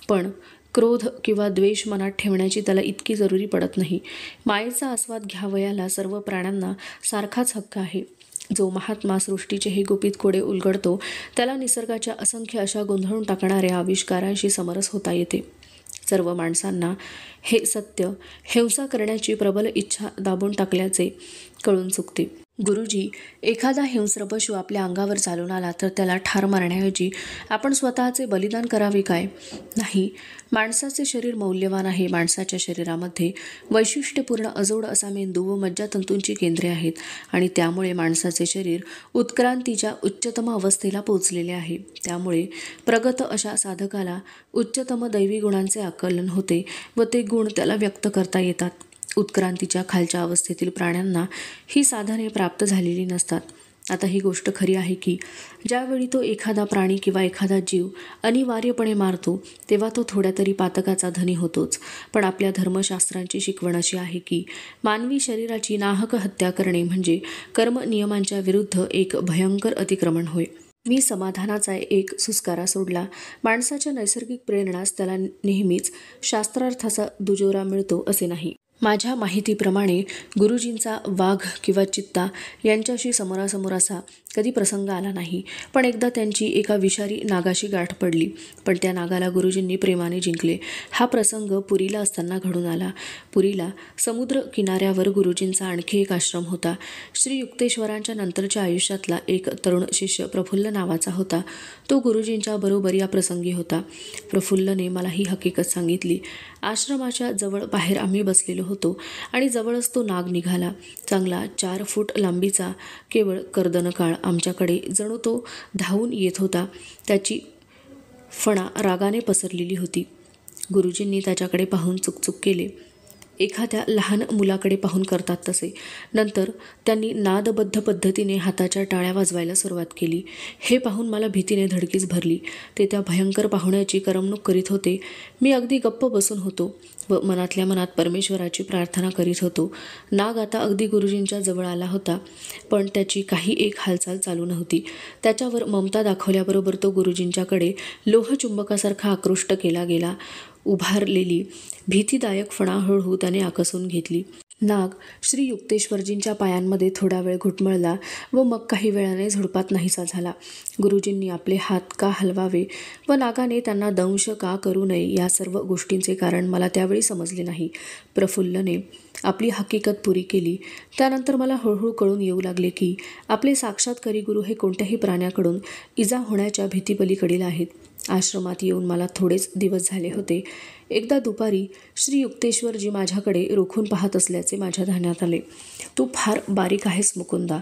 पण क्रोध किंवा द्वेष मनात ठेवण्याची त्याला इतकी जरुरी पडत नाही. मायेचा आस्वाद घ्यावयाला सर्व प्राण्यांना सारखाच हक्क आहे. जो महात्मा सृष्टीचे हे गुपित कोडे उलगडतो त्याला निसर्गाच्या असंख्य अशा गोंधळून टाकणाऱ्या आविष्कारांशी समरस होता येते. सर्व माणसांना हे सत्य हिंसा करण्याची प्रबल इच्छा दाबून टाकल्याचे कळून चुकते. गुरुजी, एखादा हिंस्र पशु आपल्या अंगावर चालून आला तर त्याला ठार मारण्याऐवजी आपण स्वतःचे बलिदान करावे काय? नाही, माणसाचे शरीर मौल्यवान आहे. माणसाच्या शरीरामध्ये वैशिष्ट्यपूर्ण अजोड असा मेंदू व मज्जातंतूंची केंद्रे आहेत आणि त्यामुळे माणसाचे शरीर उत्क्रांतीच्या उच्चतम अवस्थेला पोचलेले आहे. त्यामुळे प्रगत अशा साधकाला उच्चतम दैवी गुणांचे आकलन होते व ते गुण त्याला व्यक्त करता येतात. उत्क्रांतीच्या खालच्या अवस्थेतील प्राण्यांना ही साधने प्राप्त झालेली नसतात. आता ही गोष्ट खरी आहे की ज्यावेळी तो एखादा प्राणी किंवा एखादा जीव अनिवार्यपणे मारतो तेव्हा तो थोड्या तरी पातकाचा धनी होतोच. पण आपल्या धर्मशास्त्रांची शिकवण अशी आहे की मानवी शरीराची नाहक हत्या करणे म्हणजे कर्मनियमांच्या विरुद्ध एक भयंकर अतिक्रमण होय. मी समाधानाचा एक सुस्कारा सोडला. माणसाच्या नैसर्गिक प्रेरणास त्याला नेहमीच शास्त्रार्थाचा दुजोरा मिळतो असे नाही. माझ्या माहितीप्रमाणे गुरुजींचा वाघ किंवा चित्ता यांच्याशी समोरासमोर असा कधी प्रसंग आला नाही. पण एकदा त्यांची एका विषारी नागाशी गाठ पडली. पण त्या नागाला गुरुजींनी प्रेमाने जिंकले. हा प्रसंग पुरीला असताना घडून आला. पुरीला समुद्र किनाऱ्यावर गुरुजींचा आणखी एक आश्रम होता. श्री युक्तेश्वरांच्या नंतरच्या आयुष्यातला एक तरुण शिष्य प्रफुल्ल नावाचा होता. तो गुरुजींच्या बरोबर या प्रसंगी होता. प्रफुल्लने मला ही हकीकत सांगितली. आश्रमाच्या जवळ बाहेर आम्ही बसलेलो होतो आणि जवळच तो नाग निघाला. चांगला 4 फूट लांबीचा, केवळ कर्दनकाळ. आमच्याकडे जणू तो धावून येत होता. त्याची फणा रागाने पसरलेली होती. गुरुजींनी त्याच्याकडे पाहून चुकचुक केले. एखाद्या लहान मुलाकडे पाहून करतात तसे. नंतर त्यांनी नादबद्ध पद्धतीने हाताच्या टाळ्या वाजवायला सुरुवात केली. हे पाहून मला भीतीने धडकीच भरली. ते त्या भयंकर पाहुण्याची करमणूक करीत होते. मी अगदी गप्प बसून होतो व मनातल्या मनात परमेश्वराची प्रार्थना करीत होतो. नाग आता अगदी गुरुजींच्या जवळ आला होता, पण त्याची काही एक हालचाल चालू नव्हती. त्याच्यावर ममता दाखवल्याबरोबर तो गुरुजींच्याकडे लोहचुंबकासारखा आकृष्ट केला गेला. उभारलेली भीतीदायक फणा हळूहळू त्याने आकसून घेतली. नाग श्री युक्तेश्वरजींच्या पायांमध्ये थोडा वेळ घुटमळला व मग काही वेळाने झुडपात नाहीसा झाला. गुरुजींनी आपले हात का हलवावे व नागाने त्यांना दंश का करू नये या सर्व गोष्टींचे कारण मला त्यावेळी समजले नाही. प्रफुल्लने आपली हकीकत पुरी केली. त्यानंतर मला हळूहळू कळून येऊ लागले की आपले साक्षात्कारी गुरु हे कोणत्याही प्राण्याकडून इजा होण्याच्या भीतीपलीकडील आहेत. आश्रमात येऊन मला थोडेच दिवस झाले होते. एकदा दुपारी श्री युक्तेश्वरजी माझ्याकडे रोखून पाहत असल्याचे माझ्या ध्यानात आले. तू फार बारीक आहेस मुकुंदा.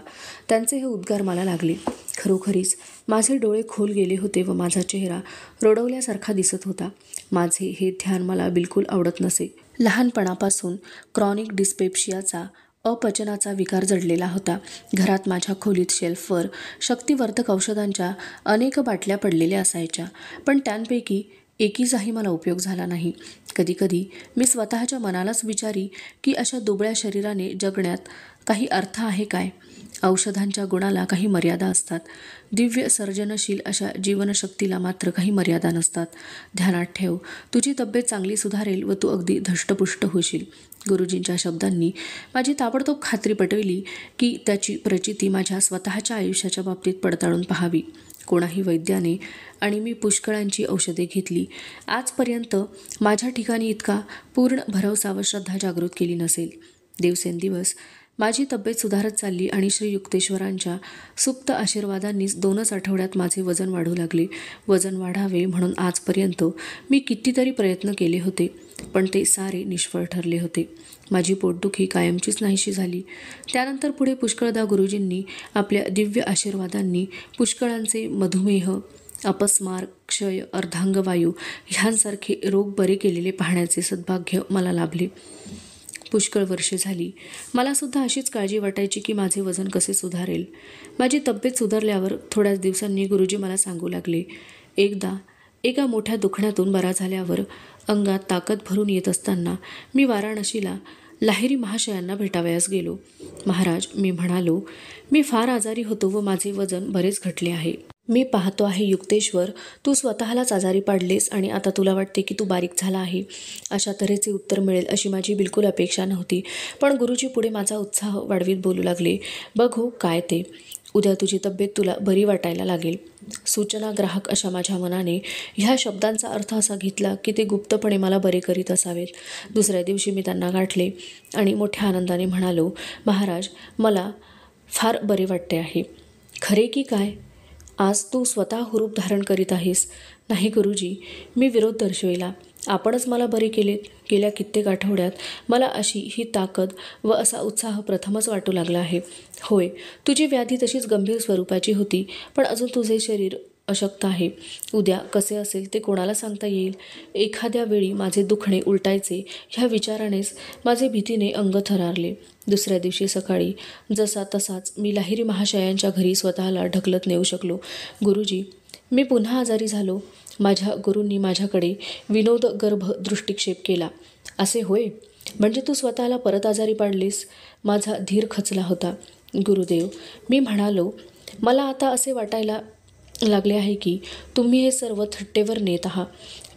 त्यांचे हे उद्गार मला लागले. खरोखरीच माझे डोळे खोल गेले होते व माझा चेहरा रडवल्यासारखा दिसत होता. माझे हे ध्यान मला बिलकुल आवडत नसे. लहानपणापासून क्रॉनिक डिस्पेप्शियाचा अपचनाचा विकार जडलेला होता. घरात माझ्या खोलीत शेल्फवर शक्तिवर्धक औषधांच्या अनेक बाटल्या पडलेल्या असायच्या, पण त्यांपैकी एकीचाही मला उपयोग झाला नाही. कधीकधी मी स्वतःच्या मनालाच विचारी की अशा दुबळ्या शरीराने जगण्यात काही अर्थ आहे काय? औषधांच्या गुणाला काही मर्यादा असतात. दिव्य सर्जनशील अशा जीवनशक्तीला मात्र काही मर्यादा नसतात. ध्यानात ठेव, तुझी तब्येत चांगली सुधारेल व तू अगदी धष्टपुष्ट होशील. गुरुजींच्या शब्दांनी माझी ताबडतोब खात्री पटविली की त्याची प्रचिती माझ्या स्वतःच्या आयुष्याच्या बाबतीत पडताळून पाहावी. कोणाही वैद्याने आणि मी पुष्कळांची औषधे घेतली. आजपर्यंत माझ्या ठिकाणी इतका पूर्ण भरवसा व श्रद्धा जागृत केली नसेल. दिवसेंदिवस माझी तब्येत सुधारत चालली आणि श्री युक्तेश्वरांच्या सुप्त आशीर्वादांनीच 2च आठवड्यात माझे वजन वाढू लागले. वजन वाढावे म्हणून आजपर्यंत मी कितीतरी प्रयत्न केले होते, पण ते सारे निष्फळ ठरले होते. माझी पोटदुखी कायमचीच नाहीशी झाली. त्यानंतर पुढे पुष्कळदा गुरुजींनी आपल्या दिव्य आशीर्वादांनी पुष्कळांचे मधुमेह, अपस्मार, क्षय, अर्धांगवायू ह्यांसारखे रोग बरे केलेले पाहण्याचे सद्भाग्य मला लाभले. पुष्कळ वर्षे झाली. मला सुद्धा अशीच काळजी वाटायची की माझे वजन कसे सुधारेल. माझी तब्येत सुधारल्यावर थोड्याच दिवसांनी गुरुजी मला सांगू लागले. एकदा एका मोठ्या दुखण्यातून बरा झाल्यावर अंगात ताकद भरून येत असताना मी वाराणसीला लाहिरी महाशयांना भेटावयास गेलो. महाराज, मी म्हणालो, मी फार आजारी होतो व माझे वजन बरेच घटले आहे. मी पाहतो आहे युक्तेश्वर, तू स्वतःलाच आजारी पाडलेस आणि आता तुला वाटते की तू बारीक झाला आहे. अशा तऱ्हेचे उत्तर मिळेल अशी माझी बिलकुल अपेक्षा नव्हती. पण गुरुजी पुढे माझा उत्साह वाढवीत बोलू लागले. बघू काय ते. उद्या तुझी तब्येत तुला बरी वाटायला लागेल. सूचनाग्राहक अशा माझ्या मनाने ह्या शब्दांचा अर्थ असा घेतला की ते गुप्तपणे मला बरे करीत असावेत. दुसऱ्या दिवशी मी त्यांना गाठले आणि मोठ्या आनंदाने म्हणालो, महाराज, मला फार बरे वाटते आहे. खरे की काय? आज तू स्वतः हुरूप धारण करीत आहेस. नाही गुरुजी, मी विरोध दर्शविला. आपणच मला बरे केलेत. गेल्या कित्येक आठवड्यात मला अशी ही ताकद व असा उत्साह प्रथमच वाटू लागला आहे. होय, तुझी व्याधी तशीच गंभीर स्वरूपाची होती, पण अजून तुझे शरीर अशक्त आहे. उद्या कसे असेल ते कोणाला सांगता येईल. एखाद्या वेळी माझे दुखणे उलटायचे ह्या विचारानेच माझे भीतीने अंग थरारले. दुसऱ्या दिवशी सकाळी जसा तसाच मी लाहिरी महाशयांच्या घरी स्वतःला ढकलत नेऊ शकलो. गुरुजी, मी पुन्हा आजारी झालो. माझ्या गुरूंनी माझ्याकडे विनोदगर्भ दृष्टिक्षेप केला. असे होय? म्हणजे तू स्वतःला परत आजारी पाडलीस? माझा धीर खचला होता. गुरुदेव, मी म्हणालो, मला आता असे वाटायला लागले आहे की तुम्ही हे सर्व थट्टेवर नेत आहात.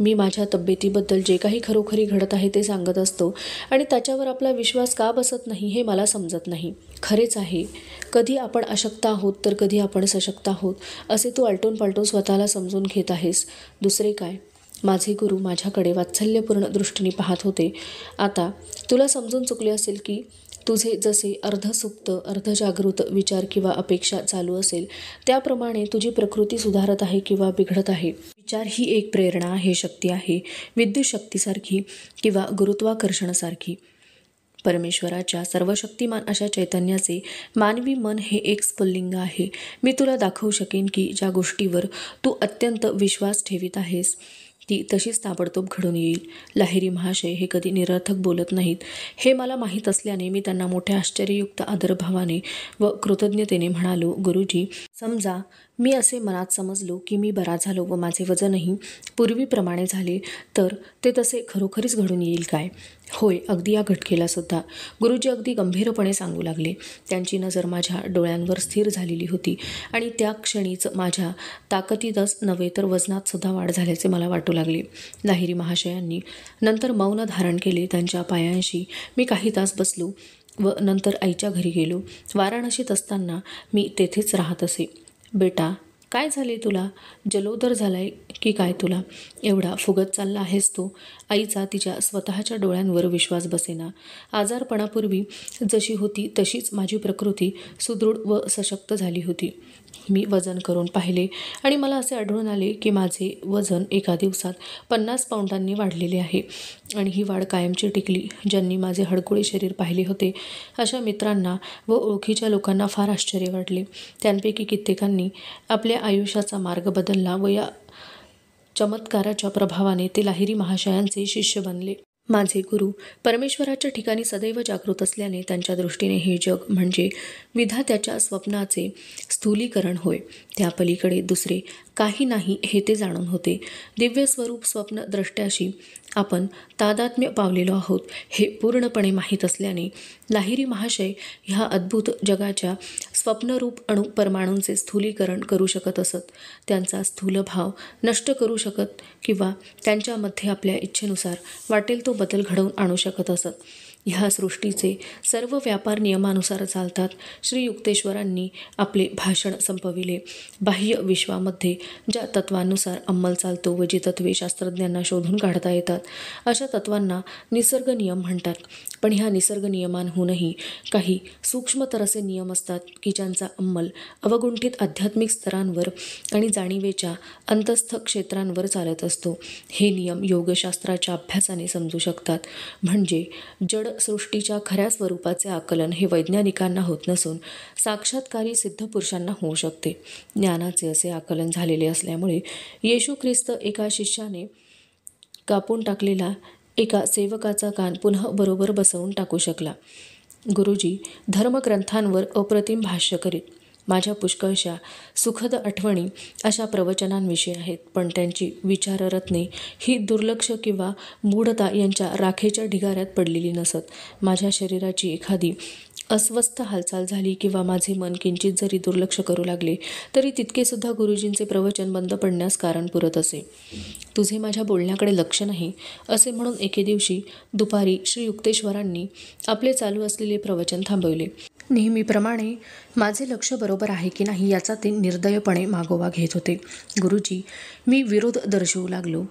मी माझ्या तब्येतीबद्दल जे काही खरोखरी घडत आहे ते सांगत असतो आणि त्याच्यावर आपला विश्वास का बसत नाही हे मला समजत नाही. खरेच आहे, कधी आपण अशक्त आहोत तर कधी आपण सशक्त आहोत असे तू आलटून पालटून स्वतःला समजून घेत आहेस. दुसरे काय? माझे गुरु माझ्याकडे वात्सल्यपूर्ण दृष्टीने पाहत होते. आता तुला समजून चुकले असेल की तुझे जसे अर्धसुप्त अर्धजागृत विचार किंवा अपेक्षा चालू असेल त्याप्रमाणे तुझी प्रकृती सुधारत आहे किंवा बिघडत आहे. विचार ही एक प्रेरणा आहे, शक्ती आहे, विद्युत शक्तीसारखी किंवा गुरुत्वाकर्षणासारखी. परमेश्वराच्या सर्वशक्तिमान अशा चैतन्याचे मानवी मन हे एक स्फुल्लिंग आहे. मी तुला दाखवू शकेन की ज्या गोष्टीवर तू अत्यंत विश्वास ठेवीत आहेस ती तशीच ताबडतोब घडून येईल. लाहिरी महाशय हे कधी निरर्थक बोलत नाहीत हे मला माहीत असल्याने मी त्यांना मोठ्या आश्चर्ययुक्त आदरभावाने व कृतज्ञतेने म्हणालो, गुरुजी, समजा मी असे मनात समजलो की मी बरा झालो व माझे वजनही पूर्वीप्रमाणे झाले तर ते तसे खरोखरीच घडून येईल काय? होय, अगदी या घटकेला सुद्धा. गुरुजी अगदी गंभीरपणे सांगू लागले. त्यांची नजर माझ्या डोळ्यांवर स्थिर झालेली होती आणि त्या क्षणीच माझ्या ताकदीतच नव्हे तर वजनात सुद्धा वाढ झाल्याचे मला वाटू लागले. लाहिरी महाशयांनी नंतर मौन धारण केले. त्यांच्या पायांशी मी काही तास बसलो व नंतर आईच्या घरी गेलो. वाराणसीत असताना मी तेथेच राहत असे. बेटा, काय झाले तुला? जलोदर झालाय की काय तुला? एवढा फुगत चालला आहेस तो. आईचा तिच्या स्वतःच्या डोळ्यांवर विश्वास बसेना. आजारपणापूर्वी जशी होती तशीच माझी प्रकृती सुदृढ व सशक्त झाली होती. मी वजन करून पाहिले आणि मला असे आढळून आले की माझे वजन एका दिवसात 50 पाऊंडांनी वाढलेले आहे आणि ही वाढ कायमची टिकली. ज्यांनी माझे हडकुळे शरीर पाहिले होते अशा मित्रांना व ओळखीच्या लोकांना फार आश्चर्य वाटले. त्यांपैकी कित्येकांनी आपल्या आयुष्याचा मार्ग बदलला व या चमत्काराच्या प्रभावाने ते लाहिरी महाशयांचे शिष्य बनले. माझे गुरु परमेश्वराच्या ठिकाणी सदैव जागृत असल्याने त्यांच्या दृष्टीने हे जग म्हणजे विधात्याच्या स्वप्नाचे स्थूलीकरण होय. त्या पलीकडे दुसरे काही नाही हे ते जाणून होते. दिव्य स्वरूप स्वप्न द्रष्ट्याशी आपण तादात्म्य पावलेलो आहोत हे पूर्णपणे माहीत असल्याने लाहिरी महाशय ह्या अद्भुत जगाच्या स्वप्नरूप अणु परमाणूंचे स्थूलीकरण करू शकत असत. त्यांचा स्थूल भाव नष्ट करू शकत किंवा त्यांच्यामध्ये आपल्या इच्छेनुसार वाटेल तो बदल घडवून आणू शकत असत. ह्या सृष्टीचे सर्व व्यापार नियमानुसार चालतात. श्री युक्तेश्वरांनी आपले भाषण संपविले. बाह्य विश्वामध्ये ज्या तत्वांनुसार अंमल चालतो व जी तत्वे शास्त्रज्ञांना शोधून काढता येतात अशा तत्वांना निसर्ग नियम म्हणतात. पण ह्या निसर्ग नियमांहूनही काही सूक्ष्मतर असे नियम असतात की ज्यांचा अंमल अवगुंठित आध्यात्मिक स्तरांवर आणि जाणीवेच्या अंतस्थ क्षेत्रांवर चालत असतो. हे नियम योगशास्त्राच्या अभ्यासाने समजू शकतात. म्हणजे जड सृष्टीच्या खऱ्या स्वरूपाचे आकलन हे वैज्ञानिकांना होत नसून साक्षात्कारी सिद्ध पुरुषांना होऊ शकते. ज्ञानाचे असे आकलन झालेले असल्यामुळे येशू ख्रिस्त एका शिष्याने कापून टाकलेला एका सेवकाचा कान पुन्हा बरोबर बसवून टाकू शकला. गुरुजी धर्मग्रंथांवर अप्रतिम भाष्य करीत. माझ्या पुष्कळशा सुखद आठवणी अशा प्रवचनांविषयी आहेत, पण त्यांची विचाररत्ने ही दुर्लक्ष किंवा मूढता यांच्या राखेच्या ढिगाऱ्यात पडलेली नसत. माझ्या शरीराची एखादी अस्वस्थ हालचाल झाली किंवा माझे मन किंचित जरी दुर्लक्ष करू लागले तरी तितकेसुद्धा गुरुजींचे प्रवचन बंद पडण्यास कारण पुरत असे. तुझे माझ्या बोलण्याकडे लक्ष नाही असे म्हणून एके दिवशी दुपारी श्री युक्तेश्वरांनी आपले चालू असलेले प्रवचन थांबवले. नेहमीप्रमाणे माझे लक्ष बरोबर आहे की नाही याचा ते निर्दयपणे मागोवा घेत होते. गुरुजी, मी विरोध दर्शवू लागलो.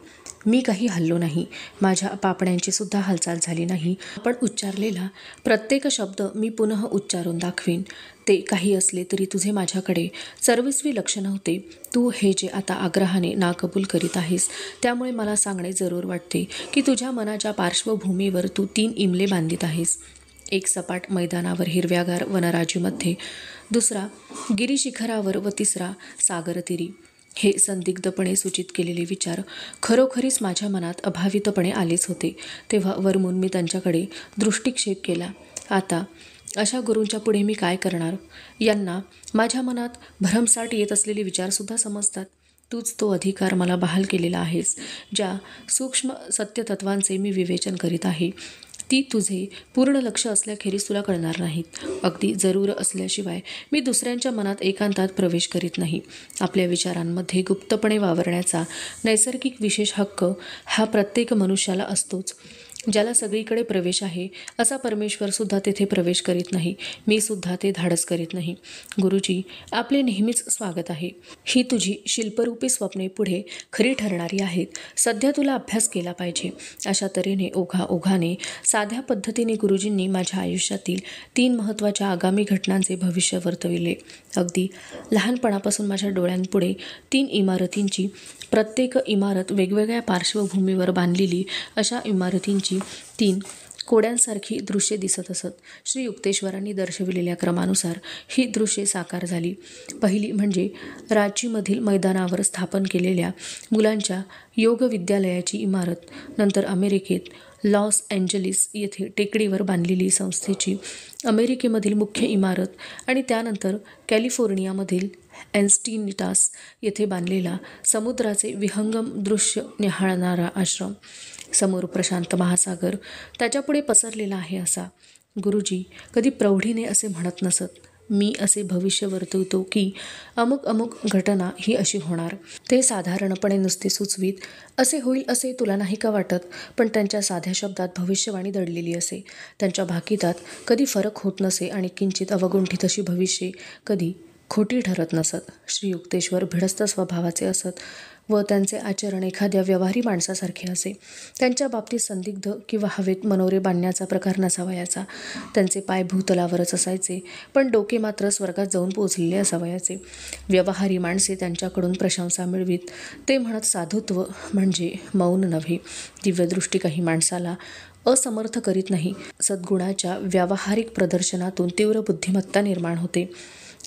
मी काही हललो नाही. माझ्या पापण्यांची सुद्धा हालचाल झाली नाही. आपण उच्चारलेला प्रत्येक शब्द मी पुनः उच्चारून दाखवीन. ते काही असले तरी तुझे माझ्याकडे सर्वस्वी लक्ष नव्हते. तू हे जे आता आग्रहाने नाकबूल करीत आहेस त्यामुळे मला सांगणे जरूर वाटते की तुझ्या मनाच्या पार्श्वभूमीवर तू 3 इमले बांधित आहेस. एक सपाट मैदानावर हिरव्यागार वनराजीमध्ये, दुसरा गिरीशिखरावर व तिसरा सागरतीरी. हे संदिग्धपणे सूचित केलेले विचार खरोखरीच माझ्या मनात अभावितपणे आलेच होते. तेव्हा वरमून मी त्यांच्याकडे दृष्टिक्षेप केला. आता अशा गुरूंच्या पुढे मी काय करणार? यांना माझ्या मनात भरमसाठ येत असलेले विचारसुद्धा समजतात. तूच तो अधिकार मला बहाल केलेला आहेस. ज्या सूक्ष्म सत्यतत्वांचे मी विवेचन करीत आहे ती तुझे पूर्ण लक्ष असल्याखेरीज तुला कळणार नाहीत. अगदी जरूर असल्याशिवाय मी दुसऱ्यांच्या मनात एकांतात प्रवेश करीत नाही. आपल्या विचारांमध्ये गुप्तपणे वावरण्याचा नैसर्गिक विशेष हक्क हा प्रत्येक मनुष्याला असतोच. ज्याला सगळीकडे प्रवेश आहे असा परमेश्वरसुद्धा तेथे प्रवेश करीत नाही. मी सुद्धा ते धाडस करीत नाही. गुरुजी, आपले नेहमीच स्वागत आहे. ही तुझी शिल्परूपी स्वप्ने पुढे खरी ठरणारी आहेत. सध्या तुला अभ्यास केला पाहिजे. अशा तऱ्हेने ओघाने साध्या पद्धतीने गुरुजींनी माझ्या आयुष्यातील 3 महत्त्वाच्या आगामी घटनांचे भविष्य वर्तविले. अगदी लहानपणापासून माझ्या डोळ्यांपुढे 3 इमारतींची, प्रत्येक इमारत वेगवेगळ्या पार्श्वभूमीवर बांधलेली अशा इमारतींची 3 कोड्यांसारखी दृश्ये दिसत असत. श्री युक्तेश्वरांनी दर्शविलेल्या क्रमानुसार ही दृश्ये साकार झाली. पहिली म्हणजे रांचीमधील मैदानावर स्थापन केलेल्या मुलांच्या योग विद्यालयाची इमारत, नंतर अमेरिकेत लॉस एंजलिस येथे टेकडीवर बांधलेली संस्थेची अमेरिकेमधील मुख्य इमारत आणि त्यानंतर कॅलिफोर्नियामधील एन्स्टिनिटास येथे बांधलेला समुद्राचे विहंगम दृश्य निहाळणारा आश्रम. समोर प्रशांत महासागर, त्याच्यापुढे पसरलेला आहे असा. गुरुजी कधी प्रौढीने असे म्हणत नसत. मी असे भविष्य वर्तवतो की अमुक अमुक घटना ही अशी होणार. ते साधारणपणे नुसते सुचवीत. असे होईल असे तुला नाही का वाटत? पण त्यांच्या साध्या शब्दात भविष्यवाणी दडलेली असे. त्यांच्या भाकितात कधी फरक होत नसे आणि किंचित अवगुंठित अशी भविष्ये कधी खोटी ठरत नसत. श्री युक्तेश्वर भिडस्त स्वभावाचे असत व त्यांचे आचरण एखाद्या व्यवहारी माणसासारखे असे. त्यांच्या बाबतीत संदिग्ध किंवा हवेत मनोरे बांधण्याचा प्रकार नसावयाचा. त्यांचे पाय भूतलावरच असायचे, पण डोके मात्र स्वर्गात जाऊन पोचलेले असावयाचे. व्यवहारी माणसे त्यांच्याकडून प्रशंसा मिळवीत. ते म्हणत, साधुत्व म्हणजे मौन नव्हे. दिव्यदृष्टी काही माणसाला असमर्थ करीत नाही. सद्गुणाच्या व्यावहारिक प्रदर्शनातून तीव्र बुद्धिमत्ता निर्माण होते.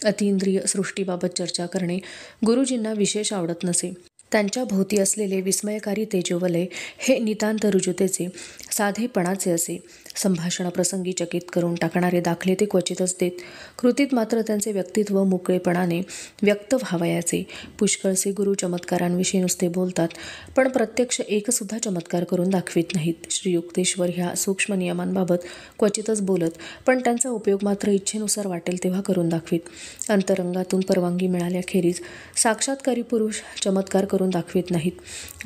अतींद्रिय सृष्टीबाबत चर्चा करणे गुरुजींना विशेष आवडत नसे. त्यांच्या भोवती असलेले विस्मयकारी तेजोवलय हे नितांत रुजुतेचे, साधेपणाचे असे. संभाषणाप्रसंगी चकित करून टाकणारे दाखले ते क्वचितच देत. कृतीत मात्र त्यांचे व्यक्तित्व मोकळेपणाने व्यक्त व्हावयाचे. पुष्कळसे गुरु चमत्कारांविषयी नुसते बोलतात, पण प्रत्यक्ष एकसुद्धा चमत्कार करून दाखवित नाहीत. श्री युक्तेश्वर ह्या सूक्ष्म नियमांबाबत क्वचितच बोलत, पण त्यांचा उपयोग मात्र इच्छेनुसार वाटेल तेव्हा करून दाखवीत. अंतरंगातून परवानगी मिळाल्याखेरीज साक्षात्कारी पुरुष चमत्कार करून दाखवित नाहीत.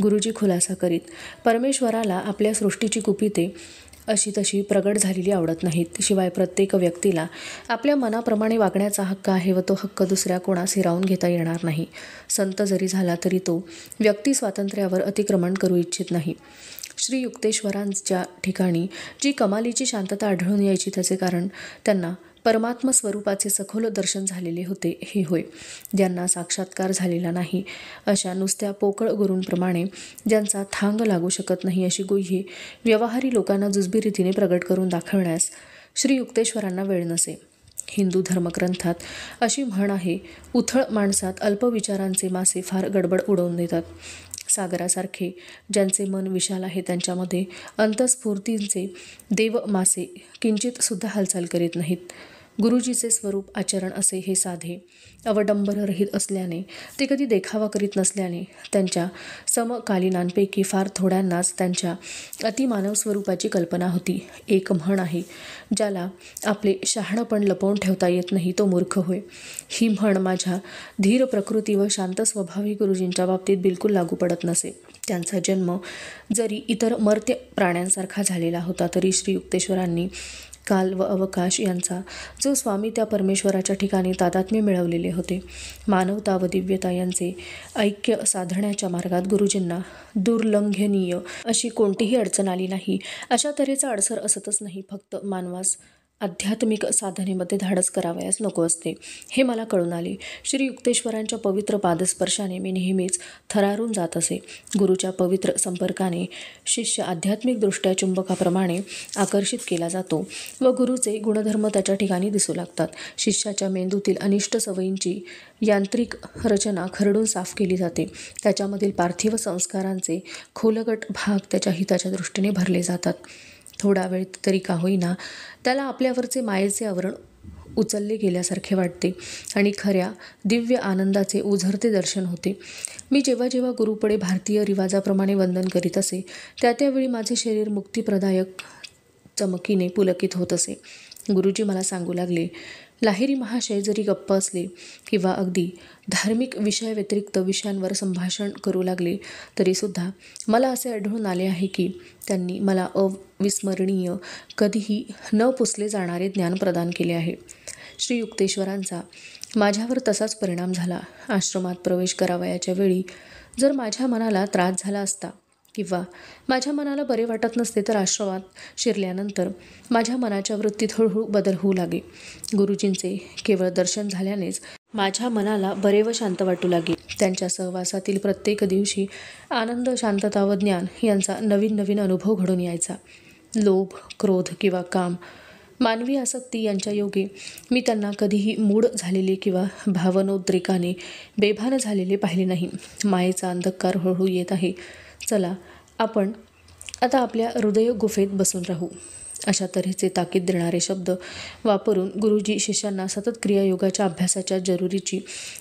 गुरुजी खुलासा करीत, परमेश्वराला आपल्या सृष्टीची कुपिते अशी तशी प्रगट झालेली आवडत नाहीत. शिवाय प्रत्येक व्यक्तीला आपल्या मनाप्रमाणे वागण्याचा हक्क आहे व तो हक्क दुसऱ्या कोणास हिरावून घेता येणार नाही. संत जरी झाला तरी तो व्यक्ती स्वातंत्र्यावर अतिक्रमण करू इच्छित नाही. श्री युक्तेश्वरांच्या ठिकाणी जी कमालीची शांतता आढळून यायची त्याचे कारण त्यांना परमात्म स्वरूपाचे सखोल दर्शन झालेले होते हे होय. ज्यांना साक्षात्कार झालेला नाही अशा नुसत्या पोकळ गुरूंप्रमाणे ज्यांचा थांग लागू शकत नाही अशी गुह्ये व्यवहारी लोकांना जुजबी प्रगट करून दाखवण्यास श्री युक्तेश्वरांना वेळ नसे. हिंदू धर्मग्रंथात अशी म्हण आहे, उथळ माणसात अल्पविचारांचे मासे फार गडबड उडवून देतात. सागरासारखे ज्यांचे मन विशाल आहे त्यांच्यामध्ये अंतस्फूर्तींचे देव मासे किंचित सुद्धा हालचाल करीत नाहीत. गुरुजीचे स्वरूप आचरण असे हे साधे अवडंबररहित असल्याने, ते कधी देखावा करीत नसल्याने त्यांच्या समकालीनांपैकी फार थोड्यांनाच त्यांच्या अतिमानव स्वरूपाची कल्पना होती. एक म्हण आहे, ज्याला आपले शहाणपण लपवून ठेवता येत नाही तो मूर्ख होय. ही म्हण माझ्या धीर प्रकृती व शांत स्वभावी गुरुजींच्या बाबतीत बिलकुल लागू पडत नसे. त्यांचा जन्म जरी इतर मर्त्य प्राण्यांसारखा झालेला होता तरी श्री युक्तेश्वरांनी काल व अवकाश यांचा जो स्वामी त्या परमेश्वराच्या ठिकाणी तादात्म्य मिळवलेले होते. मानवता व दिव्यता यांचे ऐक्य साधण्याच्या मार्गात गुरुजींना दुर्लंघनीय अशी कोणतीही अडचण आली नाही. अशा तऱ्हेचा अडसर असतच नाही. फक्त मानवास आध्यात्मिक साधनेमध्ये धाडस करावयास नको असते हे मला कळून आले. श्री युक्तेश्वरांच्या पवित्र पादस्पर्शाने मी नेहमीच थरारून जात असे. गुरुच्या पवित्र संपर्काने शिष्य आध्यात्मिकदृष्ट्या चुंबकाप्रमाणे आकर्षित केला जातो व गुरुचे गुणधर्म त्याच्या ठिकाणी दिसू लागतात. शिष्याच्या मेंदूतील अनिष्ट सवयींची यांत्रिक रचना खरडून साफ केली जाते. त्याच्यामधील पार्थिव संस्कारांचे खोलगट भाग त्याच्या हिताच्या दृष्टीने भरले जातात. थोडा वेळ तरी का होईना त्याला आपल्यावरचे मायेचे आवरण उचलले गेल्यासारखे वाटते आणि खऱ्या दिव्य आनंदाचे ओझरते दर्शन होते. मी जेव्हा जेव्हा गुरुपुढे भारतीय रिवाजाप्रमाणे वंदन करीत असे त्या त्यावेळी माझे शरीर मुक्तिप्रदायक चमकीने पुलकित होत असे. गुरुजी मला सांगू लागले, लाहिरी महाशय जरी गप्प असले किंवा अगदी धार्मिक विषयाव्यतिरिक्त विषयांवर संभाषण करू लागले तरीसुद्धा मला असे आढळून आले आहे की त्यांनी मला अविस्मरणीय, कधीही न पुसले जाणारे ज्ञान प्रदान केले आहे. श्री युक्तेश्वरांचा माझ्यावर तसाच परिणाम झाला. आश्रमात प्रवेश करावयाच्या वेळी जर माझ्या मनाला त्रास झाला असता किंवा माझ्या मनाला बरे वाटत नसते तर आश्रमात शिरल्यानंतर माझ्या मनाच्या वृत्तीत हळूहळू बदल होऊ लागे. गुरुजींचे केवळ दर्शन झाल्यानेच माझ्या मनाला बरे व शांत वाटू लागे. त्यांच्या सहवासातील प्रत्येक दिवशी आनंद, शांतता व ज्ञान यांचा नवीन नवीन अनुभव घडून यायचा. लोभ, क्रोध किंवा काम, मानवी आसक्ती यांच्या योगे मी त्यांना कधीही मूढ झालेले किंवा भावनोद्रेकाने बेभान झालेले पाहिले नाही. मायेचा अंधकार हळूहळू येत आहे. चला आपण आता आपल्या हृदय गुफेत बसून राहू. अशा तऱ्हेचे ताकीद देणारे शब्द वापरून गुरुजी शिष्यांना सतत क्रियायोगाच्या अभ्यासाच्या जरुरीची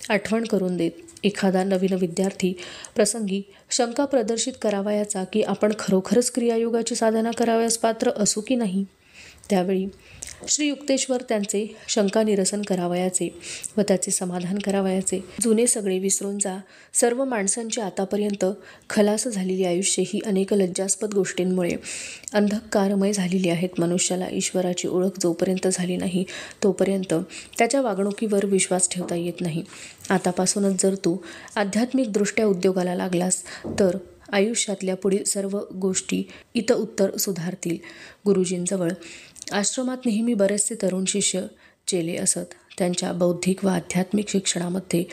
आठवण करून देत. एखादा नवीन विद्यार्थी प्रसंगी शंका प्रदर्शित करावयाचा की आपण खरोखरच क्रियायोगाची साधना करावयास पात्र असू की नाही त्यावेळी श्री युक्तेश्वर त्यांचे शंकानिरसन करावयाचे व त्याचे समाधान करावयाचे. जुने सगळे विसरून जा. सर्व माणसांची आतापर्यंत खलास झालेली आयुष्ये ही अनेक लज्जास्पद गोष्टींमुळे अंधकारमय झालेली आहेत. मनुष्याला ईश्वराची ओळख जोपर्यंत झाली नाही तोपर्यंत त्याच्या वागणुकीवर विश्वास ठेवता येत नाही. आतापासूनच जर तू आध्यात्मिकदृष्ट्या उद्योगाला लागलास तर आयुष्यातल्या पुढील सर्व गोष्टी इतउत्तर सुधारतील. गुरुजींजवळ आश्रमात नेहमी बरेचसे तरुण शिष्य चेले असत. त्यांच्या बौद्धिक व आध्यात्मिक शिक्षणामध्ये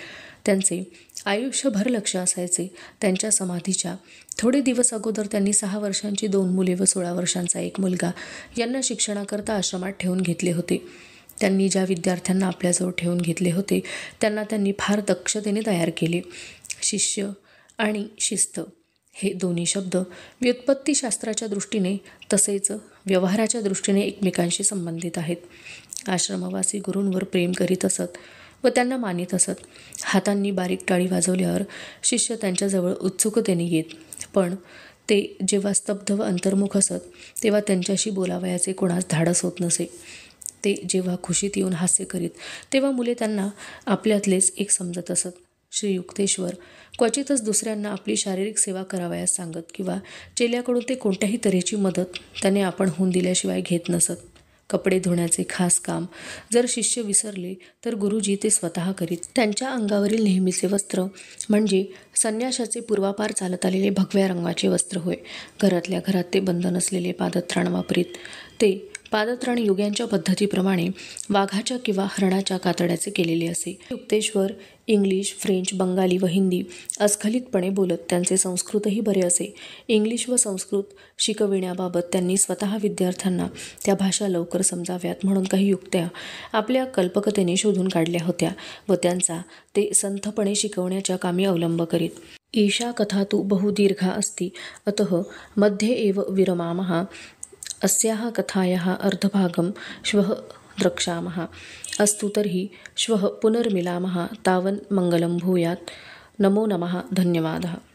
त्यांचे आयुष्यभर लक्ष असायचे. त्यांच्या समाधीच्या थोडे दिवस अगोदर त्यांनी 6 वर्षांची 2 मुले व 16 वर्षांचा 1 मुलगा यांना शिक्षणाकरता आश्रमात ठेवून घेतले होते. त्यांनी ज्या विद्यार्थ्यांना आपल्याजवळ ठेवून घेतले होते त्यांना त्यांनी फार दक्षतेने तयार केले. शिष्य आणि शिस्त हे दोन्ही शब्द व्युत्पत्तीशास्त्राच्या दृष्टीने तसेच व्यवहाराच्या दृष्टीने एकमेकांशी संबंधित आहेत. आश्रमवासी गुरूंवर प्रेम करीत असत व त्यांना मानित असत. हातांनी बारीक टाळी वाजवल्यावर शिष्य त्यांच्याजवळ उत्सुकतेने येत, पण ते जेव्हा स्तब्ध व अंतर्मुख असत तेव्हा त्यांच्याशी बोलावयाचे कोणास धाडस होत नसे. ते जेव्हा खुशीत येऊन हास्य करीत तेव्हा मुले त्यांना आपल्यातलेच एक समजत असत. श्री युक्तेश्वर क्वचितच दुसऱ्यांना आपली शारीरिक सेवा करावयास सांगत किंवा चेल्याकडून ते कोणत्याही तऱ्हेची मदत त्याने आपण होऊन दिल्याशिवाय घेत नसत. कपडे धुण्याचे खास काम जर शिष्य विसरले तर गुरुजी ते स्वतः करीत. त्यांच्या अंगावरील नेहमीचे वस्त्र म्हणजे संन्याशाचे पूर्वापार चालत आलेले भगव्या रंगाचे वस्त्र होय. घरातल्या घरात ते बंद नसलेले पादत्राण वापरीत. ते पादत्राण योग्यांच्या पद्धतीप्रमाणे वाघाच्या किंवा हरणाच्या कातड्याचे केलेले असे. युक्तेश्वर इंग्लिश, फ्रेंच, बंगाली व हिंदी अस्खलितपणे बोलत. त्यांचे संस्कृतही बरे असे. इंग्लिश व संस्कृत शिकविण्याबाबत त्यांनी स्वतः विद्यार्थ्यांना त्या भाषा लवकर समजाव्यात म्हणून काही युक्त्या आपल्या कल्पकतेने शोधून काढल्या होत्या व त्यांचा ते संथपणे शिकवण्याच्या कामी अवलंब करीत. ईशा कथा तु बहुदीर्घा अस्ति अतः मध्ये एव विरमामः. अस्याः कथायाः अर्धभागं श्वः द्रक्ष्यामः. अस्तु तर्हि श्वः पुनर्मिलामः. तावन् मङ्गलं भूयात्. नमो नमः. धन्यवादः.